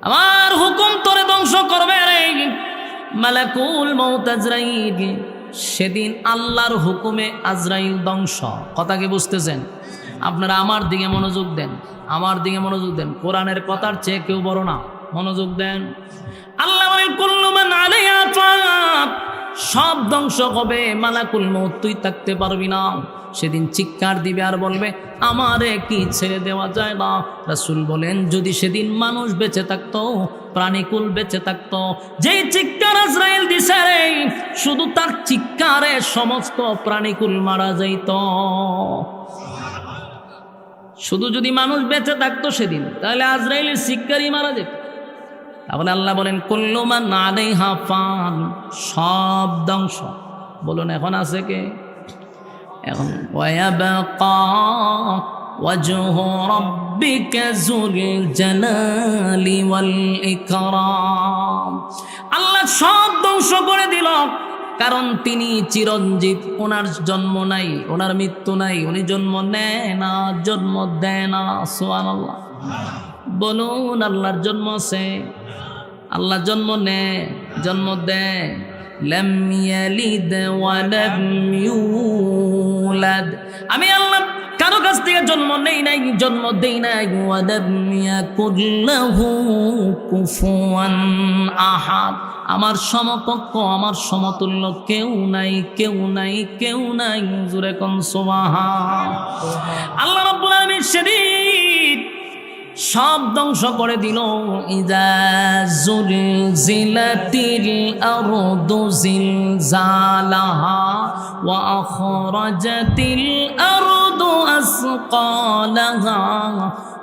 আমার হুকুম তোরে ধ্বংস করবে রে মালাকুল মউত আজরাইল। সেদিন আল্লাহর হুকুমে আজরাইল ধ্বংস। কথা কি বুঝতেছেন? আপনারা আমার দিকে মনোযোগ দেন, আমার দিকে মনোযোগ দেন। কোরআনের কথার চেয়ে কেউ বড় না, মনোযোগ দেন। আল্লাহ বলেন কুল্লু মান আলাইহা ফান, সব ধ্বংস হবে। মালাকুল মউত তুই থাকতে পারবি না। সেদিন চিৎকার দিবে আর বলবে আমারে কি ছেড়ে দেওয়া যায় না। রাসূল বলেন যদি সেদিন মানুষ বেঁচে থাকতো, প্রাণীকুল বেঁচে থাকতো, যেই চিৎকার আজরাইল দিছে রে, শুধু তার চিৎকারে সমস্ত প্রাণীকুল মারা যাইত। শুধু যদি মানুষ বেঁচে থাকতো সেদিন, তাহলে আজরাইলের চিৎকারই মারা যেত। তাহলে আল্লাহ বলেন কুল্লু মান আলাইহা ফান, সব ধ্বংস। বলুন এখন আছে কে? এখন ওয়ায়াবকা ওয়াজহু রাব্বিকা যুল জালালি ওয়াল ইকরাম। আল্লাহ সব ধ্বংস করে দিল, কারণ তিনি চিরঞ্জীব। ওনার জন্ম নাই, ওনার মৃত্যু নাই, উনি জন্ম নেয় না, জন্ম দেয় না। সুবহানাল্লাহ। বলুন আল্লাহর জন্ম আছে? আল্লাহ জন্ম নেয়, জন্ম দেয়। লাম ইয়ালিদ ওয়া লাম ইউলাদ, আমি আল্লাহ কারো কাছ থেকে জন্ম নেই নাই, জন্ম দেই নাই। ওয়া লাম ইয়াকুল লাহু কুফুয়ান আহাদ, আমার সমকক্ষ, আমার সমতুল্য কেউ নাই, কেউ নাই, কেউ নাই। জোরে কোন সুবহান। আল্লাহ রাব্বুল আলামিন সেদিন সব ধ্বংস করে দিল। ইযা যুলজিলাতিল আরদু জিলজালাহা ওয়া আখরাজাতিল আরদু আসকালাহা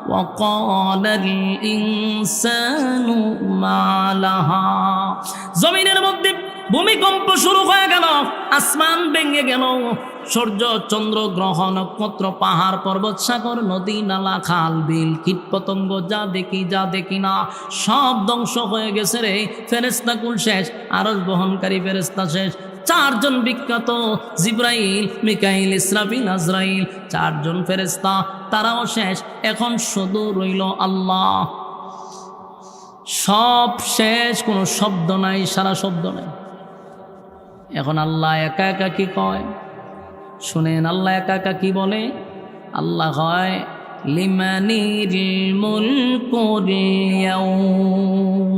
ওয়া ক্বালাল ইনসানু মা লাহা। জমিনের মধ্যে ভূমিকম্প শুরু হয়ে গেল, আসমান ভেঙে গেল, সূর্য চন্দ্র গ্রহ নক্ষত্র পাহাড় পর্বত সাগর নদী নালা খাল বিল কীট পতঙ্গ যা দেখি না সব ধ্বংস হয়ে গেছে রে। ফেরেশতা কুল শেষ, আরশ বহনকারী ফেরেশতা শেষ। চারজন বিখ্যাত জিবরাইল, মিকাইল, ইসরাফিল, আজরাইল, চারজন ফেরেশতা, তারাও শেষ। এখন শুধু রইল আল্লাহ। সব শেষ, কোনো শব্দ নাই, সারা শব্দ নাই। এখন আল্লাহ একা একা কি কয় শুনেন? আল্লাহ একা একা কি বলে? আল্লাহ হয় লিমানিল মুলকুল ইয়াউম।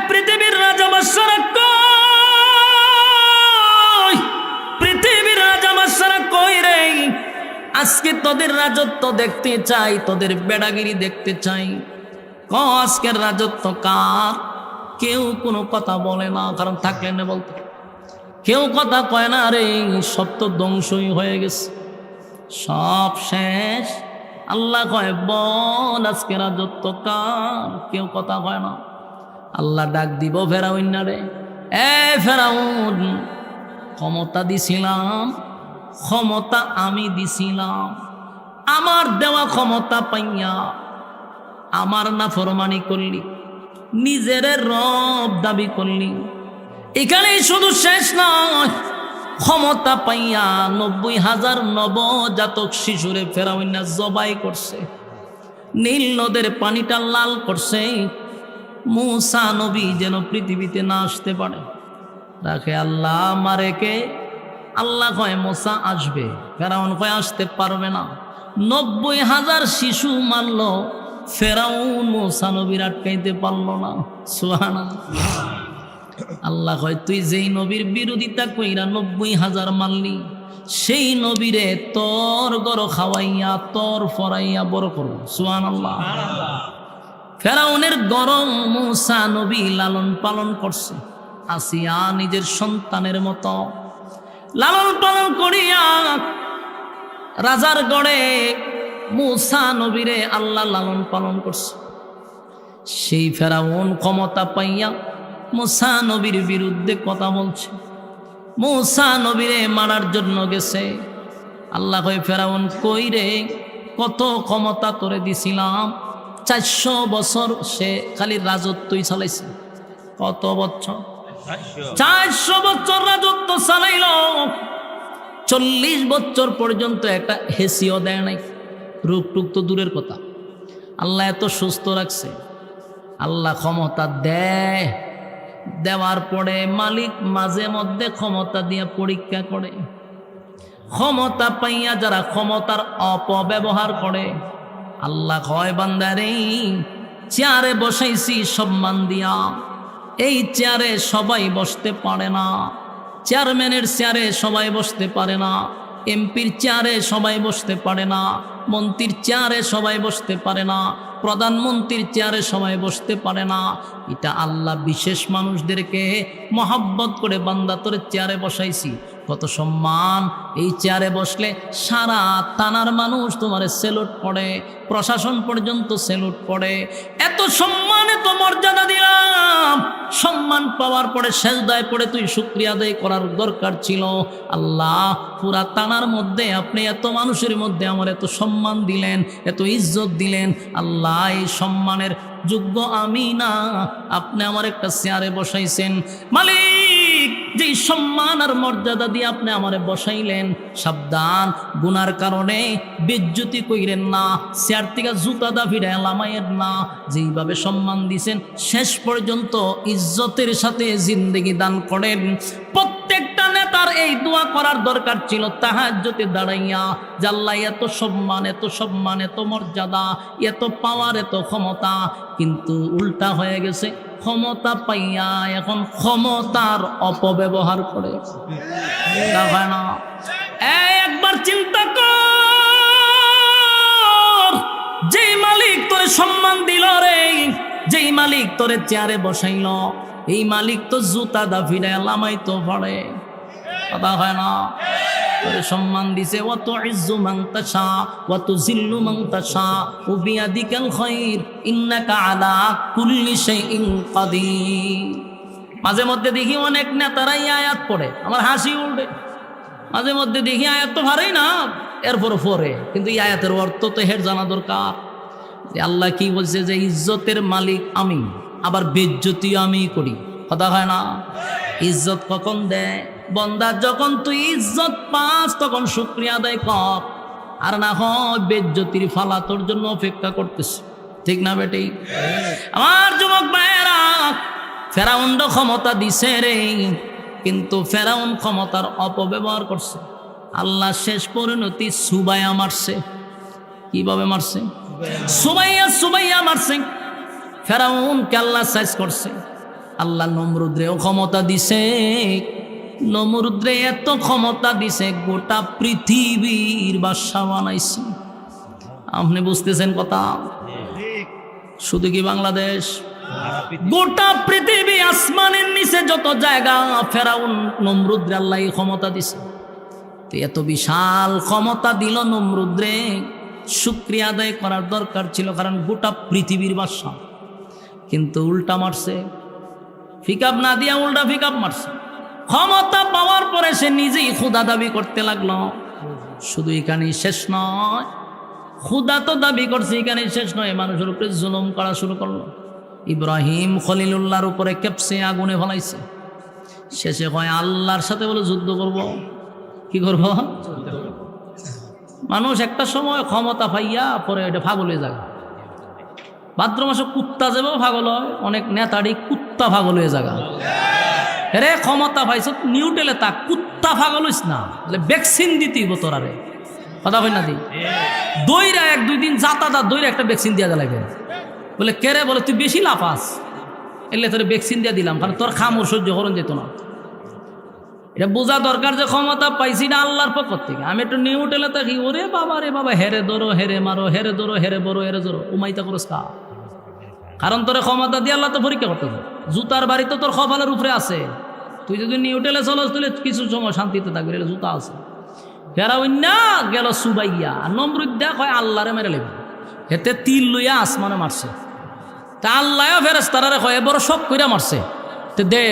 পৃথিবীর রাজা বাদশারা কই? পৃথিবীর রাজা বাদশারা কই রে? আজকে তোদের রাজত্ব দেখতে চাই, তোদের বেড়াগিরি দেখতে চাই। আজকের রাজত্ব কার? কেউ কোনো কথা বলে না, কারণ থাকলে না বলতে। কেউ কথা কয় না রে, সব তো ধ্বংসই হয়ে গেছে, সব শেষ। আল্লাহ কয় বল আজকে রাজত্ব কার? কেউ কথা কয় না। আল্লাহ ডাক দিব ফেরাউন না রে, এ ফেরাউন, ক্ষমতা দিছিলাম, ক্ষমতা আমি দিছিলাম। আমার দেওয়া ক্ষমতা পাইয়া আমার নাফরমানি করলি, নিজের রব দাবি করলি। এখানে শুধু শেষ নয়, ক্ষমতা পাইয়া 90,000 নবজাতক শিশুরে ফেরাউন জবাই করছে, নীল নদের পানিটা লাল করছে। মূসা নবী যেন পৃথিবীতে না আসতে পারে। রাখে আল্লাহ মারে কে? আল্লাহ কয় মূসা আসবে, ফেরাউন কয় আসতে পারবে না। 90,000 শিশু মারল, ফেরাউন মূসা নবীর আটকাইতে পারল না। সুবহানাল্লাহ। আল্লাহ কয় তুই যেই নবীর বিরোধিতা কইরা 90,000 মারলি, সেই নবীরে তোর গড় খাওয়াইয়া তোর ফরাইয়া বড় করব। সুবহানাল্লাহ। ফেরাউনের গরম মূসা নবী লালন পালন করছে, আসিয়া নিজের সন্তানের মতো লালন পালন করিয়া রাজার গড়ে মূসা নবীরে আল্লাহ লালন পালন করছে। সেই ফেরাউন ক্ষমতা পাইয়া মূসা নবীর বিরুদ্ধে কথা বলছে, মূসা নবীরে মারার জন্য গেছে। আল্লাহ কয় ফেরাউন কই রে? কত ক্ষমতা তোরে দিছিলাম, 400 বছর সে খালি রাজত্বই চালাইছে। কত বছর? 400 বছর রাজত্ব চালাইল। 40 বছর পর্যন্ত একটা হেসিও দেয় নাই, রোগ টুক তো দূরের কথা। আল্লাহ এত সুস্থ রাখছে, আল্লাহ ক্ষমতা দেয়, দেওয়ার পরে মালিক মাঝে মধ্যে ক্ষমতা দিয়ে পরীক্ষা করে। ক্ষমতা পাইয়া যারা ক্ষমতার অপব্যবহার করে, আল্লাহ কয় বান্দারে চেয়ারে বসাইছি সম্মান দিয়া, এই চেয়ারে সবাই বসতে পারে না, চেয়ারম্যানের চেয়ারে সবাই বসতে পারে না, এমপির চেয়ারে সবাই বসতে পারে না, মন্ত্রীর চেয়ারে সবাই বসতে পারে না, প্রধানমন্ত্রীর চেয়ারে সবাই বসতে পারে না। এটা আল্লাহ বিশেষ মানুষদেরকে মহাব্বত করে বান্দা তোরে চেয়ারে বসাইছি, কত সম্মান। এই চেয়ারে বসলে সারা থানার মানুষ তোমারে সেলুট পড়ে, প্রশাসন পর্যন্ত সেলুট পড়ে। এত সম্মান, এত মর্যাদা দিলাম, সম্মান পাওয়ার পরে সেজদায় পড়ে তুই শুকরিয়া আদায় করার দরকার ছিল। আল্লাহ পুরা থানার মধ্যে আপনি এত মানুষের মধ্যে আমার এত সম্মান দিলেন, এত ইজ্জত দিলেন। আল্লাহ এই সম্মানের যোগ্য আমি না, আপনি আমার একটা চেয়ারে বসাইছেন। মালিক যেই সম্মান আর মর্যাদা দিয়ে আপনি আমারে বসাইলেন, সাবধান গুনার কারণে বেজ্জতি কইরেন না, চেয়ার থেকে জুতা দা ফিরে লামাইয়ের না। যেইভাবে সম্মান দিছেন শেষ পর্যন্ত ইজ্জতের সাথে জিন্দেগি দান করেন। প্রত্যেকটা নেতার এই দোয়া করার দরকার ছিল তাহাজ্জুদে দাঁড়াইয়া, জাল্লা এত সম্মান, এত সম্মান, এত মর্যাদা, এত পাওয়ার, এত ক্ষমতা, কিন্তু উল্টা হয়ে গেছে। ক্ষমতা পাইয়া এখন ক্ষমতার অপব্যবহার করে। হয় না? একবার চিন্তা কর, যেই মালিক তোরে সম্মান দিল রে, যেই মালিক তোরে চেয়ারে বসাইল, এই মালিক তো জুতা দা ফিরে লামাইতো পড়ে। কথা হয় না? তোরে সম্মান দিছে, ওয়া তুইজ্জু মান তাশা ওয়া তুযিল্লু মান তাশা ওয়া বিয়াদিকাল খায়র ইন্নাকা আলা কুল্লি শাইইন কাদির। মাঝে মধ্যে দেখি অনেক নেতারাই আয়াত পড়ে, আমার হাসি উঠে। মাঝে মধ্যে দেখি আয়াত তো ভারী না, এরপর পড়ে, কিন্তু এই আয়াতের অর্থ তো হের জানা দরকার যে আল্লাহ কি বলছে, যে ইজ্জতের মালিক আমি, আবার বেজ্জতিও আমি করি। কথা হয় না? ইজ্জত কখন দেয় বন্দা? যখন তুই ইজ্জত পাস তখন শুকরিয়া আদায় কর, আর না হয় বেজ্জতির ফালা তোর জন্য অপেক্ষা করতেছে। ঠিক না বেটি? আমার যুবক ভাইয়েরা, ফেরাউন ক্ষমতা দিছে রে, কিন্তু ফেরাউন ক্ষমতার অপব্যবহার করছে। আল্লাহ শেষ পরিণতি সুবাইয়া মারছে। কিভাবে মারছে? সুবাইয়া মারছে। ফেরাউনকে আল্লাহ সাইজ করছে। আল্লাহ নমরুদ্রেও ক্ষমতা দিছে। নমরুদ্রে এত ক্ষমতা দিছে, গোটা পৃথিবীর বাদশা বানাইছে। আপনি বুঝতেছেন কথা? শুধু কি বাংলাদেশ, গোটা পৃথিবী, আসমানের নিচে যত জায়গা, ফেরাউন নমরুদ্রে আল্লাহ ক্ষমতা দিছে। তো এত বিশাল ক্ষমতা দিল নমরুদ্রে, শুকরিয়া আদায় করার দরকার ছিল, কারণ গোটা পৃথিবীর বাদশা। কিন্তু উল্টা মারছে, ফিকাপ না দিয়া উল্টা ফিকাপ মারছে। ক্ষমতা পাওয়ার পরে সে নিজেই খুদা দাবি করতে লাগলো। শুধু এখানেই শেষ নয়, খুদা তো দাবি করছে, এখানেই শেষ নয়, মানুষের উপরে জুলুম করা শুরু করলো। ইব্রাহিম খলিলুল্লাহর উপরে কেপসে আগুনে ফলাইছে। শেষে হয় আল্লাহর সাথে বলে যুদ্ধ করব। কি করব? মানুষ একটা সময় ক্ষমতা পাইয়া পরে এটা পাগল হয়ে যায়। ভাদ্র মাসে কুত্তা যাবেও পাগল হয়, অনেক নেতাড়ি কুত্তা পাগল হয়ে যায়। রে ক্ষমতা পাইছ নিউটেলে তা কুত্তা পাগল হইস না, ভ্যাকসিন দিতেই তোরারে। কথা হয় না? দি দইরা এক দুই দিন যাতা দইরা একটা ভ্যাকসিন দিয়া লাগে। বলে কে রে? বলে তুই বেশি লাফাস, এলে তোর ভ্যাকসিন দিয়ে দিলাম, কারণ তোর খামর সহ্য করন যেত না। এটা বোঝা দরকার যে ক্ষমতা পাইছি না আল্লাহর পক্ষ থেকে। আমি একটু নিউটেলে থাকি, ওরে বাবা রে বাবা, হেরে ধরো, হেরে মারো, হেরে ধরো, হেরে বড়ো, হেরে ধরো, উমাইতা করস কা? কারণ তোর ক্ষমতা দিয়ে আল্লাহ তো পরীক্ষা করতে হবে। জুতার বাড়ি তো তোর কপালের উপরে আছে। তুই যদি নিউটেলে চলস তুলে কিছু সময় শান্তিতে থাকবি, জুতা আছে। ফেরাউন না গেল সুবাইয়া, আর নমরুদ দেখ হয় আল্লাহরে মেরে লেবে, হেতে তিল লইয়া আসমানে মারছে। তা আল্লাহ ফেরেশতারে কয় বড় শখ কইরা মারছে, তো দে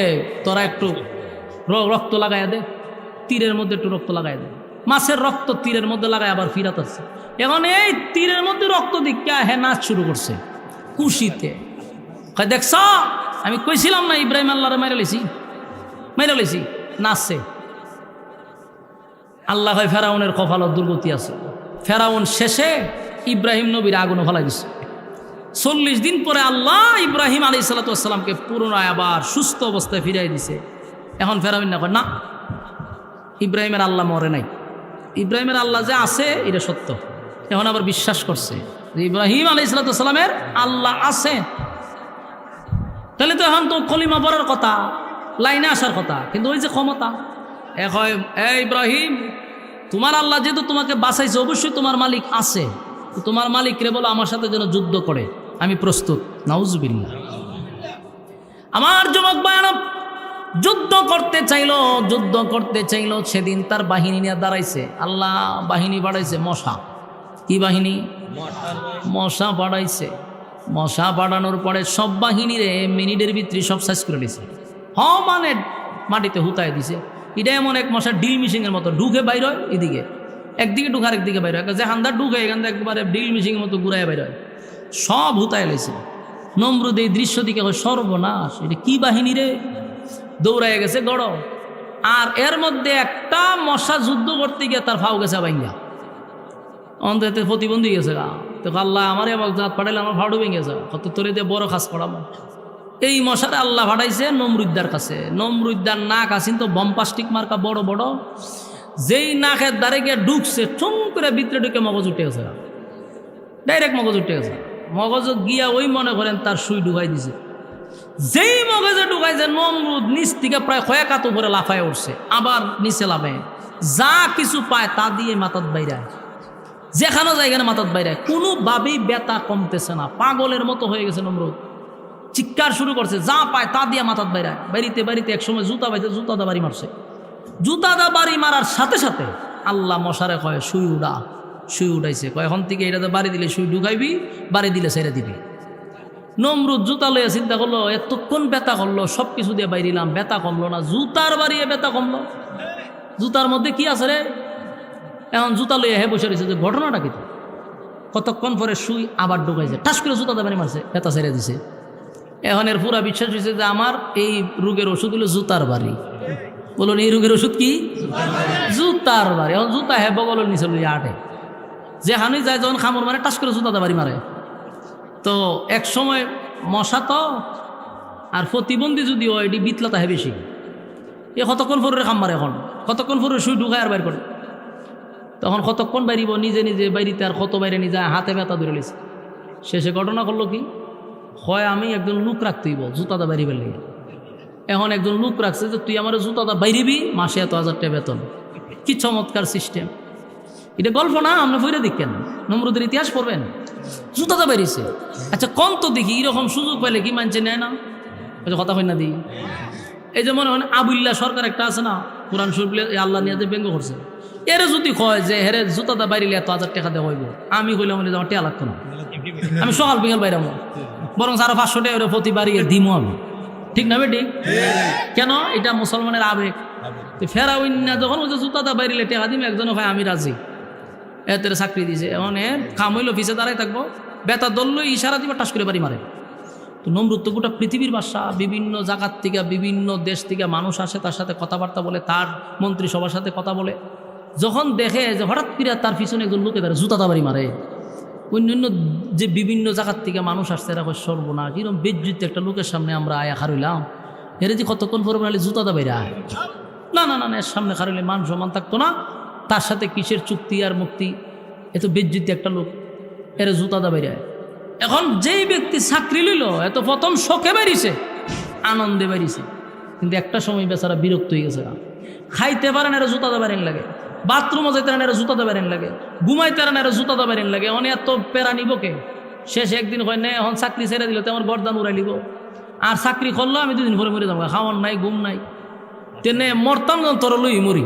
তোরা একটু রক্ত লাগাইয়া দে, তীরের মধ্যে একটু রক্ত লাগাই দে। মাছের রক্ত তীরের মধ্যে লাগাই আবার ফিরাত আছে। এখন এই তীরের মধ্যে রক্ত দিকা হে নাচ শুরু করছে খুশিতে। কয় দেখছ, আমি কইছিলাম না ইব্রাহিম আল্লাহরে মেরে লেছি, নাচছে। আল্লাহ হয় ফেরাউনের কপালত দুর্গতি আছে। ফেরাউন শেষে ইব্রাহিম নবীর আগুনে ফেলাই দিছে। 40 দিন পরে আল্লাহ ইব্রাহিম আলাইহিস সালামকে পুনরায় আবার সুস্থ অবস্থায় ফিরাই দিছে। এখন ফেরাউন না কয় না, ইব্রাহিমের আল্লাহ মরে নাই, ইব্রাহিমের আল্লাহ যে আছে এটা সত্য। এখন আবার বিশ্বাস করছে যে ইব্রাহিম আলাইহিস সালামের আল্লাহ আছে। তাহলে তো এখন তো কলিমা পড়ার কথা, লাইনে আসার কথা, কিন্তু ওই যে ক্ষমতা, ইব্রাহিম তোমার আল্লাহ যেহেতু তোমাকে বাঁচাইছে, অবশ্যই তোমার মালিক আছে, তোমার মালিক রে বলো আমার সাথে যেন যুদ্ধ করে, আমি প্রস্তুত। নাউজুবিল্লাহ। আমার যুবক বায়ানব যুদ্ধ করতে চাইলো, সেদিন তার বাহিনী নিয়ে দাঁড়াইছে। আল্লাহ বাহিনী বাড়াইছে, মশা, কি বাহিনী? মশা বাড়াইছে। মশা বাড়ানোর পরে সব বাহিনীরে মিনিটের ভিতরে সব সাইজ করে দিছে, মানে মাটিতে হুতায় দিছে। এটা এমন এক মশা ডিল মিশিংয়ের মতো ঢুকে বাইর হয়, এদিকে একদিকে ঢুকে আরেকদিকে বাইর হয়, যে হান্দার ঢুকে এখান থেকে একবারে ডিল মিশিংয়ের মতো ঘুরায় বাইর হয়, সব হুতায় লেছে। নমরুদ এই দৃশ্য দিকে সর্বনাশ, এটা কি বাহিনী রে, দৌড়ায় গেছে গড়। আর এর মধ্যে একটা মশা যুদ্ধ করতে গিয়ে তার ফাও গেছে বাইঙ্গা, অন্তত প্রতিবন্ধী গেছে গা। তো আল্লাহ আমার এবার জাত পাঠাইলে আমার ফাউডু ভেঙে গেছে, কত তোরে দিয়ে বড় কাজ করাবো। এই মশাটা আল্লাহ পাঠাইছে নমরুদ্দার কাছে। নমরুদ্দার নাক আসিন তো বম্পাস্টিক মার্কা বড় বড়, যেই নাকের দ্বারে গিয়ে ঢুকছে চুম করে ভিতরে ঢুকে মগজ উঠে গেছে, ডাইরেক্ট মগজ উঠে গেছে। মগজ গিয়া ওই মনে করেন তার সুই ঢুকাই দিছে। যেই মগজে ঢুকাইছে নমরুদ নিচ থেকে প্রায় কয়েকাত উপরে লাফায় উঠছে, আবার নিচে লাফে, যা কিছু পায় তা দিয়ে মাথার বাইরে, যেখানে জায়গায় মাথার বাইরে, কোনোভাবেই ব্যথা কমতেছে না, পাগলের মতো হয়ে গেছে নমরুদ। চিৎকার শুরু করছে, যা পায় তা দিয়ে মাথার বাইরে। বাড়িতে এক সময় জুতা বাইতে জুতাদা বাড়ি মারছে। জুতাদা বাড়ি মারার সাথে সাথে আল্লাহ মশারে কয় সুই উঠাইছে, কয় এখন থেকে এটাতে বাড়ি দিলে সুই ঢুকাইবি, বাড়ি দিলে ছেড়ে দিবি। নমরুদ জুতা লইয়া চিন্তা করলো, এতক্ষণ ব্যথা করলো, সব কিছু দিয়ে বাইরিলাম, ব্যথা কমলো না, জুতার বাড়িয়ে ব্যথা কমলো। জুতার মধ্যে কি আছে রে? এখন জুতা লইয়া হে বসে রয়েছে, যে ঘটনাটা কি? কতক্ষণ পরে সুই আবার ঢুকাইছে, ঠাস করে জুতা দাবানি মারছে, ব্যথা ছেড়ে দিছে। এখন এর পুরা বিশ্বাস হয়েছে যে আমার এই রোগের ওষুধ হলো জুতার বাড়ি। বলুন এই রোগের ওষুধ কি? জুতার বাড়ি। এখন জুতা হে বগলের নিচে লইয়া আটে, যেখানেই যায় যখন খামর মারে টাস করে জুতা দাবারি মারে। তো এক সময় মশা তো আর প্রতিবন্ধী যদি হয়, এটি বিতলাতা হে বেশি। এ কতক্ষণ পরে খাম মারে, এখন কতক্ষণ পরে সুই ঢুকায় আর বাইর করে, তখন কতক্ষণ বাইরিব, নিজে বাইরিতে আর কত বাইরে নিজে হাতে ব্যথা ধরে লিছে। শেষে ঘটনা করলো কি, হয় আমি একজন লোক রাখতেইব জুতাদা বাইরিবার লেগে। এখন একজন লোক রাখছে যে তুই আমার জুতাদা বাইরিবি, মাসে এত 1000 টাকা বেতন। কি চমৎকার সিস্টেম! এটা গল্প না, আপনি বইরে দেখেন, নমরুদের ইতিহাস পড়বেন। জুতাদা বাইরিছে। আচ্ছা কম তো দেখি, এরকম সুযোগ পাইলে কি মানছে নেয় না? কথা হয় না দিই। এই যে মনে হয় আবুল্লাহ সরকার একটা আছে না, কোরআন শরীফ আল্লাহ নিয়ে যে ব্যঙ্গ করছে, এরে যদি কয় যে হেরে জুতাদা বাইরিলে এত 1000 টাকা দেওয়া হইব, আমি কইলাম আমার টেয়া লাগতো না, আমি সকাল বিকাল বাইরাম, বরং আরো 500 টাকা প্রতি বাড়িয়ে দিমো আমি। ঠিক না বেটি? কেন? এটা মুসলমানের আবেগ। ফেরাউন না যখন ওই যে জুতাদা বাইরিলে টাকা দিম, একজনে ভাই আমি রাজি, এতে চাকরি দিছে। এখন কাম হইলো পিছে দাঁড়াই থাকবো, বেতা দললো ইশারা দিব, টাস করে বাড়ি মারে। তো নমরুদ তো গোটা পৃথিবীর বাদশা, বিভিন্ন জায়গার থেকে বিভিন্ন দেশ থেকে মানুষ আসে, তার সাথে কথাবার্তা বলে, তার মন্ত্রিসভার সাথে কথা বলে। যখন দেখে যে হঠাৎ করে তার পিছনে একজন লোকে তারা জুতাদা বাড়ি মারে, অন্যান্য যে বিভিন্ন জায়গার থেকে মানুষ আসছে, এরা সর্বনাশ, এরকম বেজ্জিত একটা লোকের সামনে আমরা আয়া খারইলাম, এর যে কতক্ষণ পরে বলে জুতাদা বাইরে আয়, না না না, এর সামনে খারইলে মান সম্মান থাকতো না, তার সাথে কিসের চুক্তি আর মুক্তি, এত বেজ্জিত একটা লোক, এর জুতাদা বাইরে আয়। এখন যেই ব্যক্তি চাকরি লইল, এত প্রথম শখে বেরিয়েছে, আনন্দে বেরিয়েছে, কিন্তু একটা সময় বেচারা বিরক্ত হয়ে গেছে, খাইতে পারেন এরা জুতাদা বাইরেন লাগে, বাথরুমও যেতে না এরা জুতাদা বাইরেন লাগে, ঘুমাইতে না এরা জুতাদা বাইরেন লাগে। অনেক এত পেরা নিব কে? শেষ একদিন হয় না, এখন চাকরি ছেড়ে দিল তো আমার গরদান উড়াই লিব, আর চাকরি করলো আমি 2 দিন পরে মরে যাবো, খাওয়ান নাই, ঘুম নাই, তেনে মরতাম যখন তোর লই মরি।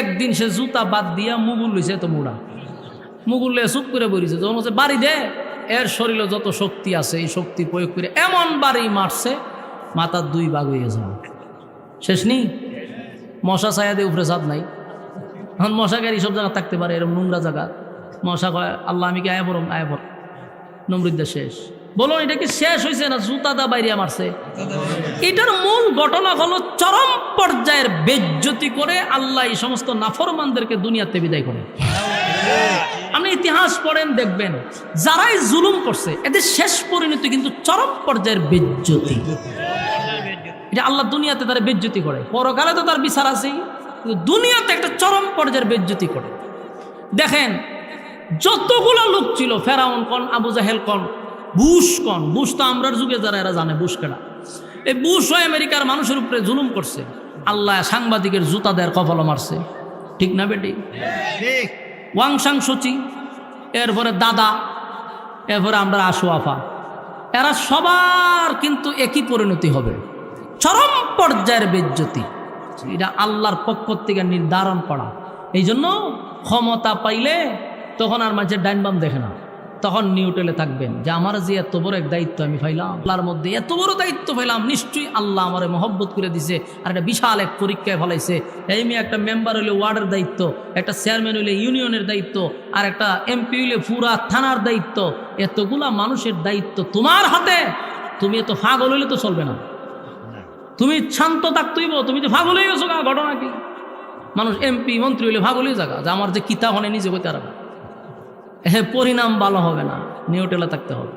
একদিন সে জুতা বাদ দিয়া মুগুল লইছে, এত মুড়া মুগুল লয়ে চুপ করে বলিছে, যখন হচ্ছে বাড়ি দে, এর শরীরে যত শক্তি আছে এই শক্তি প্রয়োগ করে এমন বাড়ি মারছে, মাথার 2 ভাগ হয়ে গেছে। শেষ নেই, মশা ছায়া দিয়ে উপরে ছাদ নাই। এখন মশা গাড়ি সব জায়গা থাকতে পারে, এরকম নোংরা জায়গা, মশা কয় আল্লাহ আমি কি আয়াবরম আয়াবর, নমরুদ্দা শেষ। বলো এটা কি শেষ হয়েছে না জুতাদা বাইরিয়া মারছে? এটার মূল ঘটনা হলো চরম পর্যায়ের বেজ্জতি করে আল্লাহ এই সমস্ত নাফরমানদেরকে দুনিয়াতে বিদায় করে। আপনি ইতিহাস পড়েন দেখবেন যারাই জুলুম করছে এদের শেষ পরিণতি কিন্তু চরম পর্যায়ের বেজ্জতি। এটা আল্লাহ দুনিয়াতে তার বেজ্জতি করে, পরকালে তো তার বিচার আছেই, কিন্তু দুনিয়াতে একটা চরম পর্যায়ের বেজ্জতি করে। দেখেন যতগুলো লোক ছিল, ফেরাউন কন, আবু জাহেল কন, বুশ কন, বুশ তো আমরার যুগে যারা এরা জানে বুশ কেডা, এই বুশ আমেরিকার মানুষের উপরে জুলুম করছে, আল্লাহ সাংবাদিকের জুতা দেয়ার কপাল মারছে, ঠিক না বেটি? ওয়াংসাং সচি, এরপরে দাদা, এরপরে আমরা আশু আফা, এরা সবার কিন্তু একই পরিণতি হবে, চরম পর্যায়ের বেজ্জতি। এটা আল্লাহর পক্ষ থেকে নির্ধারণ করা। এই জন্য ক্ষমতা পাইলে তখন আর মাঝে ডাইন বাম দেখে না, তখন নিউট্রালে থাকবেন যে আমার যে এত বড় এক দায়িত্ব আমি পাইলাম, আল্লাহর মধ্যে এত বড় দায়িত্ব পাইলাম, নিশ্চয়ই আল্লাহ আমার মহব্বত করে দিছে, আর একটা বিশাল এক পরীক্ষায় ফলাইছে। এই মেয়ে একটা মেম্বার হইলে ওয়ার্ডের দায়িত্ব, একটা চেয়ারম্যান হইলে ইউনিয়নের দায়িত্ব, আর একটা এমপি হইলে পুরা থানার দায়িত্ব, এতগুলা মানুষের দায়িত্ব তোমার হাতে। তুমি এত পাগল হইলে তো চলবে না, তুমি শান্ত থাকতেই, তুমি তো পাগল হয়ে গেছো। ঘটনা কি? মানুষ এমপি মন্ত্রী হইলে পাগল হয়ে যাগা যে আমার যে কিতাব হনে নিজে কইতে পারবে, পরিণাম ভালো হবে না, নিউট্রালে থাকতে হবে।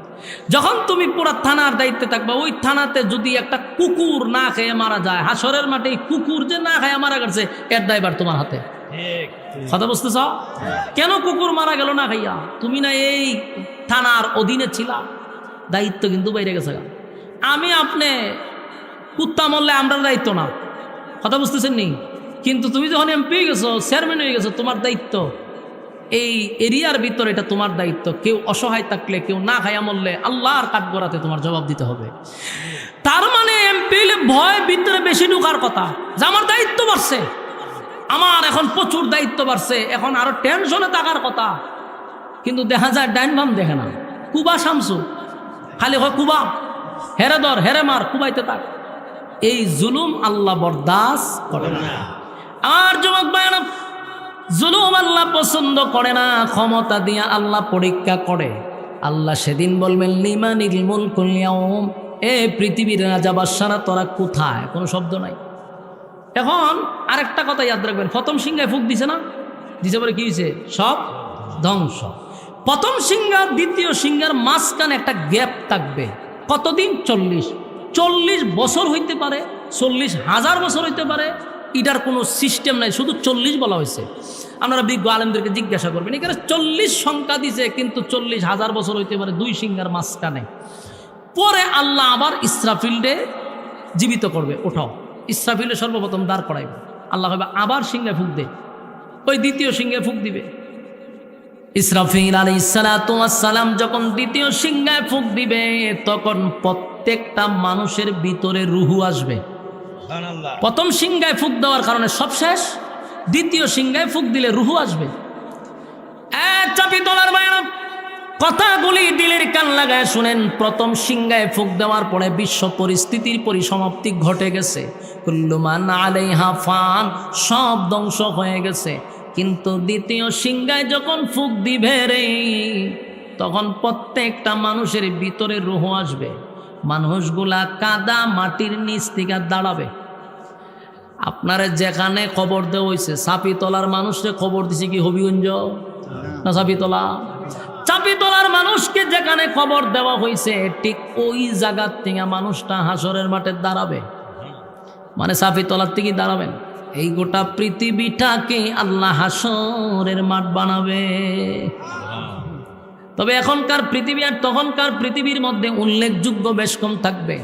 যখন তুমি পুরা থানার দায়িত্বে থাকবা, ওই থানাতে যদি একটা কুকুর না খেয়ে মারা যায়, হাসরের মাঠে কুকুর যে না খেয়ে মারা গেছে, এর দায়ভার তোমার হাতে। কথা বুঝতেছ? কেন কুকুর মারা গেল না খাইয়া? তুমি না এই থানার অধীনে ছিলা, দায়িত্ব কিন্তু বাইরে গেছে। আমি আপনি কুত্তা মরলে আমরা দায়িত্ব না, কথা বুঝতেছেন নি? কিন্তু তুমি যখন এমপি হয়ে গেছো, চেয়ারম্যান হয়ে গেছো, তোমার দায়িত্ব এই এরিয়ার ভিতরে, এটা তোমার দায়িত্ব। কেউ অসহায় থাকলে, কেউ না খাইয়া মরলে আল্লাহর কাঠগড়াতে তোমার জবাব দিতে হবে। তার মানে এমপি ভয় ভিতরে বেশি ঢুকার কথা, যে আমার দায়িত্ব বাড়ছে, আমার এখন প্রচুর দায়িত্ব বাড়ছে, এখন আরো টেনশনে থাকার কথা। কিন্তু দেখা যায় ডাইন বাম দেখে না। কুবা শামসু খালি হয় কুবা, হেরে ধর, হেরে মার, কুবাইতে থাক। এই জুলুম আল্লাহ বরদাস্ত করে না। আর যুবক ভাইরা, জুলুম আল্লাহ পছন্দ করে না। ক্ষমতা দিয়া আল্লাহ পরীক্ষা করে। আল্লাহ সেদিন বলবেন লিমানিল মুলকুল ইয়াউম, এ পৃথিবীর রাজা বাদশারা তোরা কোথায়? কোনো শব্দ নাই। এখন আরেকটা কথা ইয়াদ রাখবেন, প্রথম সিংহায় ফুক দিছে না, দিছে পরে কি হয়েছে? সব ধ্বংস। প্রথম সিংহার দ্বিতীয় সিংহার মাঝখানে একটা গ্যাপ থাকবে। কতদিন? 40 বছর হইতে পারে, 40,000 বছর হইতে পারে, এটার কোনো সিস্টেম নাই, শুধু 40 বলা হয়েছে। আপনারা বিজ্ঞ আলেমদেরকে জিজ্ঞাসা করবেন, এখানে 40 সংখ্যা দিছে, কিন্তু 40,000 বছর হইতে পারে দুই সিংহার মাঝখানে। পরে আল্লাহ আবার ইসরাফিলকে জীবিত করবে, ওঠাও। ইসরাফিলে সর্বপ্রথম দাঁড় করাইবে, আল্লাহ কইবে আবার সিংহে ফুক দে, ওই দ্বিতীয় সিংহে ফুক দিবে। ইসরাফিল আলাইহিস সালাতু ওয়াস সালাম যখন দ্বিতীয় সিংহায় ফুক দিবে, তখন প্রত্যেকটা মানুষের ভিতরে রুহু আসবে। প্রথম সিংহায় ফুক দেওয়ার কারণে সব শেষ, দ্বিতীয় সিংহায় ফুক দিলে রুহু আসবে। চাপি তোলার বাইরে কথাগুলি দিলের কান লাগায় শুনেন। প্রথম সিংহায় ফুক দেওয়ার পরে বিশ্ব পরিস্থিতির পরিসমাপ্তি ঘটে গেছে। কুল্লু মান আলাইহা ফান, সব ধ্বংস হয়ে গেছে। কিন্তু দ্বিতীয় সিংহায় যখন ফুক দিবে রে, তখন প্রত্যেকটা মানুষের ভিতরে রুহু আসবে। মানুষগুলা কাদা মাটির নিচ থেকে দাঁড়াবে। আপনারা যেখানে খবর দেওয়া হয়েছে, চাপিতলার মানুষকে খবর দিছে কি হবিগঞ্জ না চাপিতলা? চাপিতলার মানুষকে যেখানে খবর দেওয়া হয়েছে, ঠিক ওই জায়গার থেকে মানুষটা হাসরের মাঠে দাঁড়াবে। মানে চাপিতলার থেকে দাঁড়াবেন। এই গোটা পৃথিবীটাকে আল্লাহ হাসরের মাঠ বানাবে। তবে এখনকার পৃথিবী আর তখনকার পৃথিবীর মধ্যে উল্লেখযোগ্য বেশ কম থাকবে।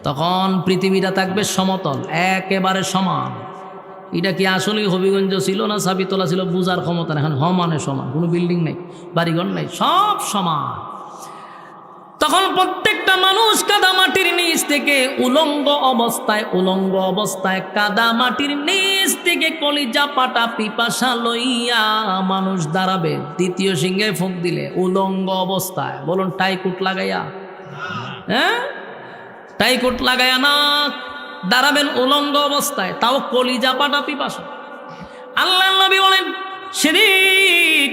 তখন পৃথিবীটা থাকবে সমতল, একেবারে সমান। এটা কি আসলেই হবিগঞ্জ ছিল না চাপিতলা ছিল বুঝার ক্ষমতা না। এখন সমানে সমান, কোনো বিল্ডিং নেই, বাড়িঘর নেই, সব সমান। তখন প্রত্যেকটা মানুষ কাদা মাটির নিচ থেকে উলঙ্গ অবস্থায় কাদা মাটির নিচ থেকে কলিজা পাটা পিপাসা লইয়া মানুষ দাঁড়াবে। দ্বিতীয় সিংহে ফুঁক দিলে উলঙ্গ অবস্থায়, বলুন টাইকুট লাগাইয়া, হ্যাঁ টাইকুট লাগাইয়া না, দাঁড়াবেন উলঙ্গ অবস্থায়, তাও কলিজা পাটা পিপাসা। আল্লাহ নবী বলেন সেদিন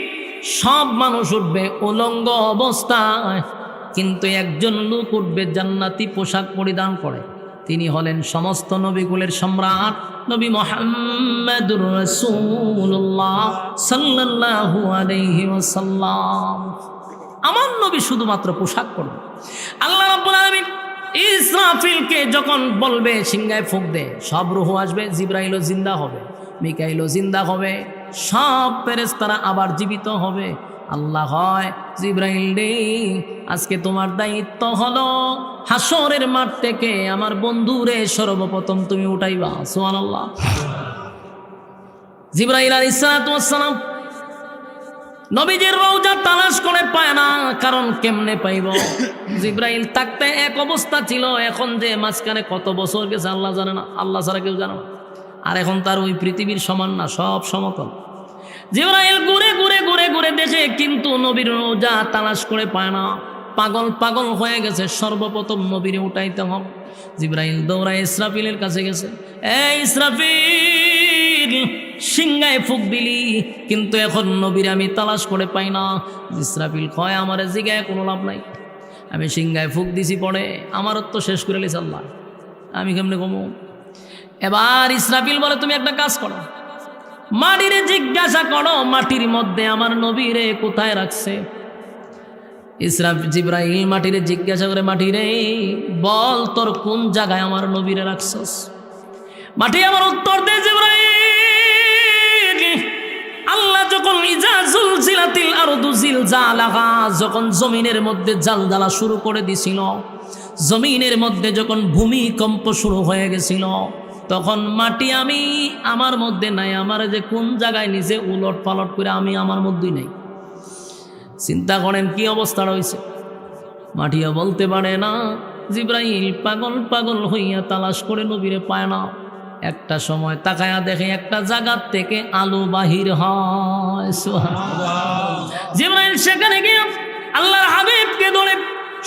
সব মানুষ উঠবে উলঙ্গ অবস্থায়, কিন্তু একজন লোক উঠবে জান্নাতি পোশাক পরিধান করে। তিনি হলেন সমস্ত নবীকুলের সম্রাট নবী মুহাম্মদুর রাসূলুল্লাহ সাল্লাল্লাহু আলাইহি ওয়াসাল্লাম। আমার নবী শুধুমাত্র পোশাক পরবে। আল্লাহ রাব্বুল আলামিন ইসরাফিলকে যখন বলবে সিংহায় ফুঁক দে, সব রূহ আসবে, জিবরাইলও জিন্দা হবে, মিকাইলও জিন্দা হবে, সব ফেরেশতারা আবার জীবিত হবে। আল্লাহ হয় জিবরাইল রে, আজকে তোমার দায়িত্ব হলো হাসরের মাঠ থেকে আমার বন্ধুরে সর্বপ্রথম তুমি উঠাইবা। সুবহানাল্লাহ। জিবরাইল আলাইহিস সালাতু ওয়াস সালাম নবীজির রওজা তালাশ করে পায় না, কারণ কেমনে পাইব? জিবরাইল থাকতে এক অবস্থা ছিল, এখন যে মাঝখানে কত বছর গেছে আল্লাহ জানে না, আল্লাহ ছাড়া কেউ জানে না। আর এখন তার ওই পৃথিবীর সমান না, সব সমতল। জিবরাইল ঘুরে ঘুরে ঘুরে ঘুরে দেখে, কিন্তু নবীর রওজা তালাশ করে পায় না। পাগল পাগল হয়ে গেছে, সর্বপ্রথম নবীরে উঠাইতে হবে। জিবরাইল দৌড়ায় ইসরাফিলের কাছে গেছে, এই ইসরাফিল, সিংহায় ফুঁক দিলি, কিন্তু এখন নবীর আমি তালাশ করে পাই না। ইসরাফিল কয়, আমার জিগায় কোনো লাভ নাই, আমি সিংহায় ফুঁক দিছি পড়ে, আমারও তো শেষ করে লিস আল্লাহ, আমি কেমনে কমু? এবার ইসরাফিল বলে, তুমি একটা কাজ করো, মাটিরে জিজ্ঞাসা করো মাটির মধ্যে আমার নবীরে কোথায় রাখছে। জিবরাইল মাটিরে জিজ্ঞাসা করে, মাটিরে বল তোর কোন জায়গায় আমার নবীরে রাখছস? মাটি আমার উত্তর দে, জিবরাইল, আল্লাহ যখন ইজা জুলজিলাতিল আরদু জিলজালাহা, যখন জমিনের মধ্যে জালজালা শুরু করে দিছিল, জমিনের মধ্যে যখন ভূমিকম্প শুরু হয়ে গেছিল, তখন মাটি আমি আমার মধ্যে নাই, আমার যে কোন জায়গায় নিজে উলট পালট করে আমি আমার মধ্যেই নাই। চিন্তা করেন কি অবস্থা রয়েছে, মাটিও বলতে পারে না। জিবরাইল পাগল পাগল হইয়া তালাশ করে নবীরে পায় না। একটা সময় তাকায়া দেখে একটা জায়গার থেকে আলো বাহির হয়। জিবরাইল সেখানে গিয়ে আল্লাহর হাবিবকে ধরে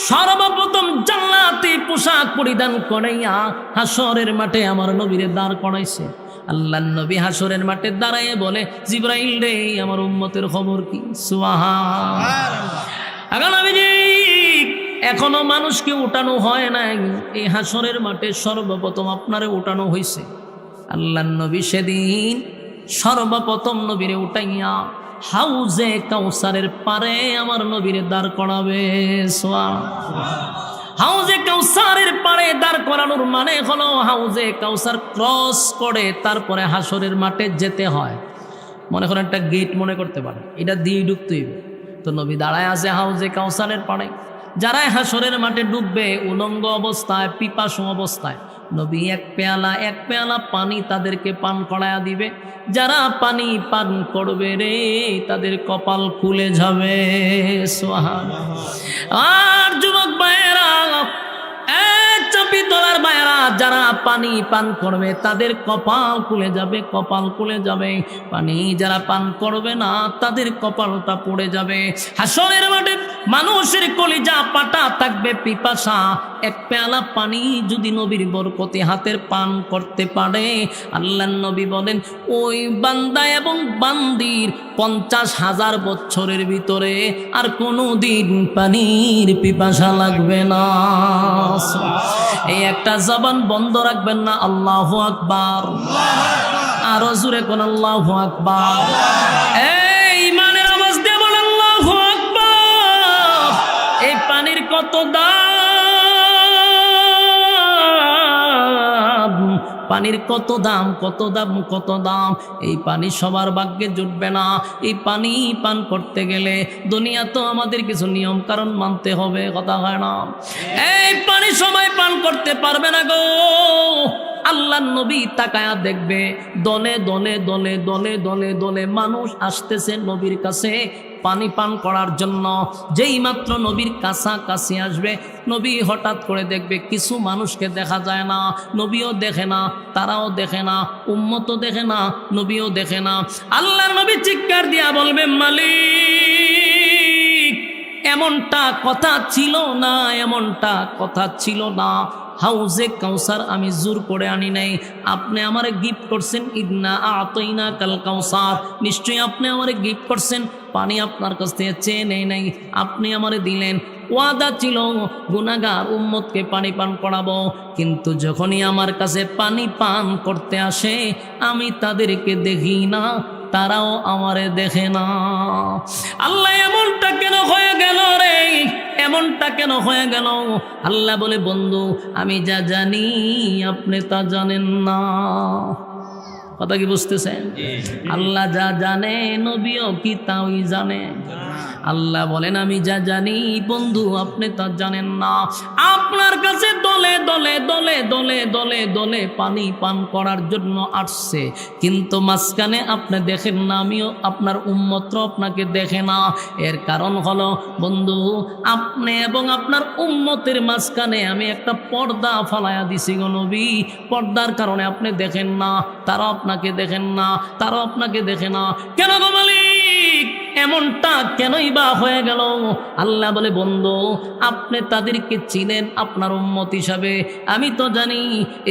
সর্বপ্রথম জান্নাতি পোশাক পরিধান করাইয়া হাসরের মাঠে আমার নবীরে দাঁড় করাইছে। আল্লাহর নবী হাসরের মাঠে দাঁড়ায় বলে, জিবরাইল রে, আমার উম্মতের খবর কি? সুবহানাল্লাহ। এখনো মানুষকে উঠানো হয় নাই, এই হাসরের মাঠে সর্বপ্রথম আপনারে উঠানো হয়েছে। আল্লাহর নবী সেদিন সর্বপ্রথম নবীরে উঠাইয়া হাউজে কাউসারের পারে আমার নবীরে দাঁড় করাবে। হাউজে কাউসারের পারে দাঁড় করানোর মানে হলো হাউজে কাউসার ক্রস করে তারপরে হাসরের মাঠে যেতে হয়। মনে করেন একটা গেট মনে করতে পারে, এটা দিয়ে ঢুকতে হইবে। তো নবী দাঁড়ায় আছে হাউজে কাউসারের পাড়ে। যারা হাসরের মাঠে ডুববে উলঙ্গ অবস্থায়, পিপাসু অবস্থায়, নবী এক পেয়ালা পানি তাদেরকে পান করায়া দিবে। যারা পানি পান করবে রে, তাদের কপাল খুলে যাবে। সুবহানাল্লাহ। আর যুবক ভাইয়েরা, চাপি তোলার ভাইয়েরা, যারা পানি পান করবে তাদের কপাল খুলে যাবে, কপাল খুলে যাবে। পানি যারা পান করবে না তাদের কপালটা পড়ে যাবে। হাসরের মাঠে মানুষের কলিজা পাটা থাকবে পিপাসা। এক পেয়ালা পানি যদি নবীর বরকতে হাতের পান করতে পারে, আল্লাহর নবী বলেন ওই বান্দা এবং বান্দির 50,000 বছরের ভিতরে আর কোনো দিন পানির পিপাসা লাগবে না। এই একটা জবান বন্ধ রাখবেন না, আল্লাহু আকবার। আরো জোরে কোন আল্লাহু আকবার। এই ইমানের আওয়াজ দিয়ে বলেন আল্লাহু আকবার। এই পানির কত দাম, পানির কত দাম, কত দাম, কত দাম। এই পানি সবার ভাগ্যে জুটবে না। এই পানি পান করতে গেলে দুনিয়া তো আমাদের কিছু নিয়ম কারণ মানতে হবে, কথা হয় না। এই পানি সবাই পান করতে পারবে না গো। আল্লাহর নবী তাকায়া দেখবে দলে দলে দলে দলে দলে দলে মানুষ আসতেছে নবীর কাছে পানি পান করার জন্য। যেই মাত্র নবীর কাছাকাছি আসবে, নবী হঠাৎ করে দেখবে কিছু মানুষকে দেখা যায় না, নবীও দেখে না, তারাও দেখে না, উম্মতও দেখে না, নবীও দেখে না। আল্লাহর নবী চিৎকার দিয়া বলবে, মালিক, এমনটা কথা ছিল না, এমনটা কথা ছিল না। হাউজে কাউসার আমি জোর করে আনি নাই, আপনি আমারে গিফট করছেন। ইন্না আতাইনা কাল কাউসার, নিশ্চয়ই আপনি আমারে গিফট করছেন। পানি আপনার কাছ থেকে চেয়ে নেই নাই, আপনি আমারে দিলেন। ওয়াদা ছিল গুনাহগার উম্মতকে পানি পান করাবো, কিন্তু যখনই আমার কাছে পানি পান করতে আসে আমি তাদেরকে দেখি না, তারাও আমারে দেখে না। আল্লাহ এমনটা কেন হয়ে গেল রে, এমনটা কেন হয়ে গেল? আল্লাহ বলে, বন্ধু আমি যা জানি আপনি তা জানেন না। কথা কি বুঝতেছেন? আল্লাহ যা জানে নবীও কি তাই জানে? আল্লাহ বলেন আমি যা জানি বন্ধু আপনি তা জানেন না। আপনার কাছে দলে দলে দলে দলে দলে দলে পানি পান করার জন্য আসছে, কিন্তু মাঝখানে আপনি দেখেন না, আমিও আপনার উম্মতরা আপনাকে দেখে না। এর কারণ হলো বন্ধু আপনি এবং আপনার উম্মতের মাঝখানে আমি একটা পর্দা ফালাইয়া দিছি গো নবী। পর্দার কারণে আপনি দেখেন না, তারা আপনাকে দেখেন না, তারা আপনাকে দেখে না। কেন গো মালিক এমনটা কেনই বা হয়ে গেল? আল্লাহ বলে, বন্ধু আপনি তাদেরকে চিনেন আপনার উম্মত হিসাবে, আমি তো জানি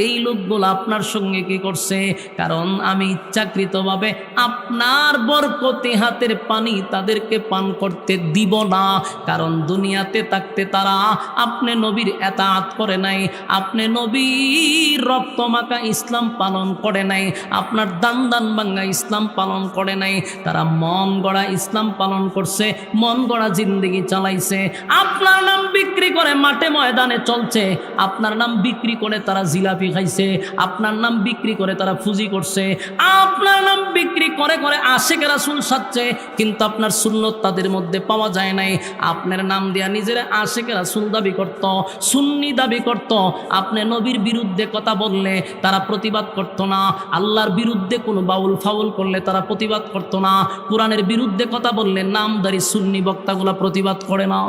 এই লোকগুলো আপনার সঙ্গে কি করছে। কারণ আমি ইচ্ছাকৃতভাবে আপনার বরকতি হাতের পানি তাদেরকে পান করতে দিব না। কারণ দুনিয়াতে থাকতে তারা আপনি নবীর এতাআত করে নাই, আপনি নবীর রক্তমাখা ইসলাম পালন করে নাই, আপনার দান দান ভাঙ্গা ইসলাম পালন করে নাই। তারা মন গড়া ইসলাম পালন করছে, মন গড়া জিন্দেগি চালাইছে। আপনার নাম বিক্রি করে মাঠে ময়দানে চলছে, আপনার নাম বিক্রি করে তারা জিলাপি খাইছে, আপনার নাম বিক্রি করে তারা ফুজি করছে, আপনার নাম বিক্রি করে করে আশিকে রাসূল সাজছে, কিন্তু আপনার সুন্নত তাদের মধ্যে পাওয়া যায় নাই। আপনার নাম দিয়া নিজেরা আশিকে রাসূল দাবি করত, সুন্নি দাবি করত। আপনি নবীর বিরুদ্ধে কথা বললে তারা প্রতিবাদ করত না, আল্লাহর বিরুদ্ধে কোনো বাউল ফাউল করলে তারা প্রতিবাদ করত না, কোরআনের বিরুদ্ধে কথা বললে নামদারি সুন্নি বক্তাগুলা প্রতিবাদ করে না।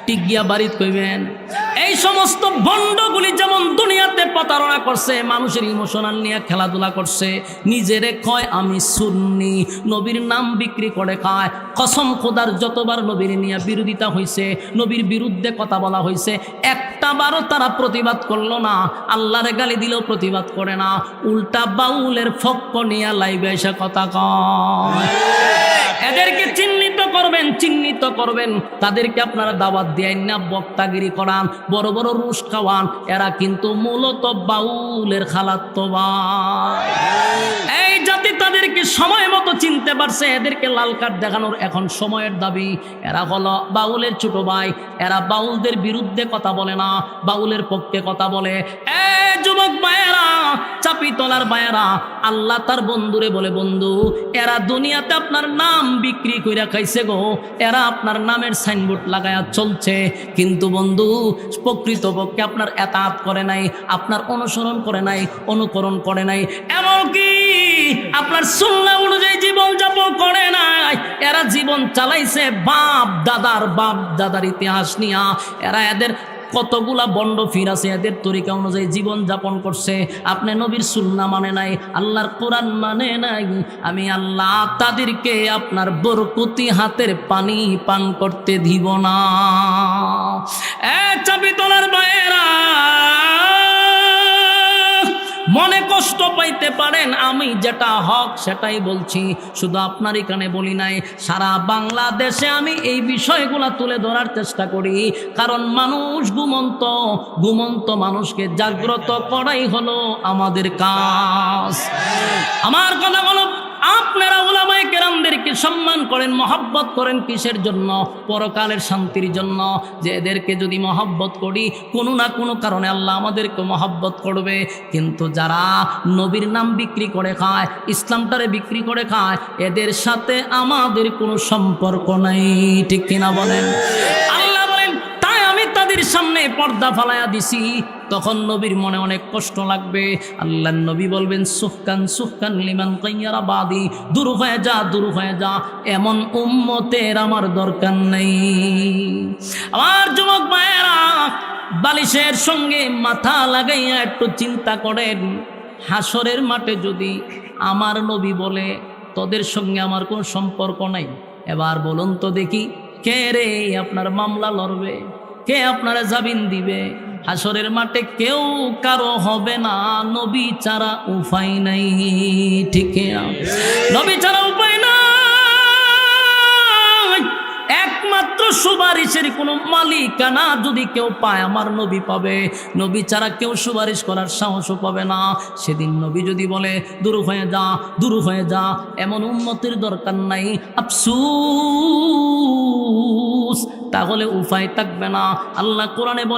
ঠিক গিয়া বাড়িত কইবেন। এই সমস্ত ভণ্ডগুলি যেমন দুনিয়াতে প্রতারণা করছে, মানুষের ইমোশনাল নিয়ে খেলাধুলা করছে, নিজেরে কয় আমি সুন্নি, নবীর নাম বিক্রি করে খায়। কসম খোদার যতবার নবীর নিয়ে বিরোধিতা হয়েছে, নবীর বিরুদ্ধে কথা বলা হয়েছে, একটা বারও তারা প্রতিবাদ করলো না। আল্লাহরে গালি দিলেও প্রতিবাদ করে না, উল্টা বাউলের ফক্ক নিয়ে লাইভে এসে কথা কয়। এদেরকে চিহ্নিত করবেন, চিহ্নিত করবেন। তাদেরকে আপনারা দাওয়াত দেন না, বক্তাগিরি করান, বড় বড় রুশ খাওয়ান, এরা কিন্তু মূলত বাউলের খালাতো ভাই। এই জাতি তাদেরকে সময় মতো চিনতে পারছে, এদেরকে লাল কার্ড দেখানোর এখন সময়ের দাবি। এরা হলো বাউলের ছোট ভাই, এরা বাউলদের বিরুদ্ধে কথা বলে না, বাউলের পক্ষে কথা বলে। যুবক ভাইয়েরা, চাপি তলার ভাইয়েরা, আল্লাহ তার বন্ধুরে বলে, বন্ধু এরা দুনিয়াতে আপনার নাম বিক্রি কইরা খাইছে গো, এরা আপনার নামের সাইনবোর্ড লাগায়া চলছে, কিন্তু বন্ধু প্রকৃতপক্ষে আপনার এতাআত করে নাই, আপনার অনুসরণ করে নাই, অনুকরণ করে নাই, এমনকি আপনার সুন্নাহ অনুযায়ী জীবন যাপন করে নাই। এরা জীবন চালাইছে বাপ দাদার ইতিহাস নিয়া। এরা এদের কতগুলা বন্ড ফির আছে, এদের তরিকা অনুযায়ী জীবন যাপন করছে। আপনি নবীর সুন্নাহ মানে নাই, আল্লাহর কোরআন মানে নাই, আমি আল্লাহ তাদেরকে আপনার বরকতি হাতের পানি পান করতে দিব না। চাবি তোলার ভাইয়েরা, মনে কষ্ট পাইতে পারেন, আমি যেটা হক সেটাই বলছি, শুধু আপনার এখানে বলি নাই, সারা বাংলাদেশে আমি এই বিষয়গুলা তুলে ধরার চেষ্টা করি। কারণ মানুষ ঘুমন্ত মানুষকে জাগ্রত করাই হলো আমাদের কাজ। আমার কথা বলো, আপনারা উলামায়ে কেরামদেরকে সম্মান করেন, মহব্বত করেন কিসের জন্য? পরকালের শান্তির জন্য। যে এদেরকে যদি মহব্বত করি, কোনো না কোনো কারণে আল্লাহ আমাদেরকে মহব্বত করবে। কিন্তু যারা নবীর নাম বিক্রি করে খায়, ইসলামটারে বিক্রি করে খায়, এদের সাথে আমাদের কোনো সম্পর্ক নাই। ঠিক কিনা বলেন? আল্লাহ বলেন, তাই আমি তাদের সামনে পর্দা ফালাইয়া দিছি। তখন নবীর মনে অনেক কষ্ট লাগবে। আল্লাহর নবী বলবেন, সুহকান লিমান কাইয়ারা বাদি, দূর হয়ে যা, দূর হয়ে যা, এমন উম্মতের আমার দরকার নেই। আমার যুবক ভাইয়েরা, বালিশের সঙ্গে মাথা লাগাইয়া একটু চিন্তা করেন, হাসরের মাঠে যদি আমার নবী বলে তোদের সঙ্গে আমার কোনো সম্পর্ক নাই, এবার বলুন তো দেখি, কে রে আপনার মামলা লড়বে? কে আপনারা জামিন দিবে? হাসরের মাঠে কেউ কারো হবে না, নবী ছাড়া উপায় নাই। ঠিক না? নবী ছাড়া উপায় নাই। একমাত্র সুপারিশের কোনো মালিকানা যদি কেউ পায় আমার নবী পাবে, নবী ছাড়া কেউ সুপারিশ করার সাহসও পাবে না। সেদিন নবী যদি বলে দূর হয়ে যা, দূর হয়ে যা, এমন উম্মতের দরকার নাই, আফসোস, তাহলে উপায় থাকবে না। আল্লাহ কোরআনে বলে